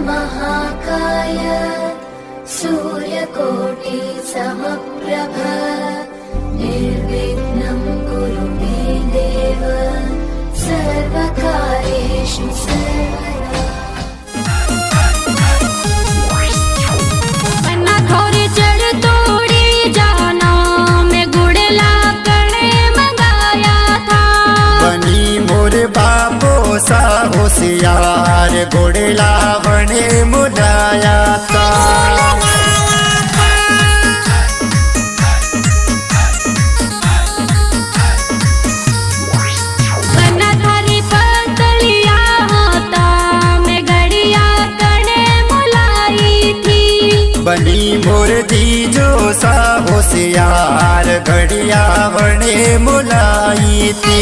महाकाय सूर्यकोटि समप्रभ निर्विघ्नं कुरु मे देव सर्वकार्येषु सर्वदा। खोरी चढ़ तोड़ी जाना मैं गुड़ला कड़े मंगाया था। बनी मोर बापो सा होशियार गुड़ला बने मुलाया था। बना थारी पतलिया होता मैं गड़िया कड़े मुलाई थी। बनी मोर दीजो सा होशियार घड़िया बने मुलाई थी।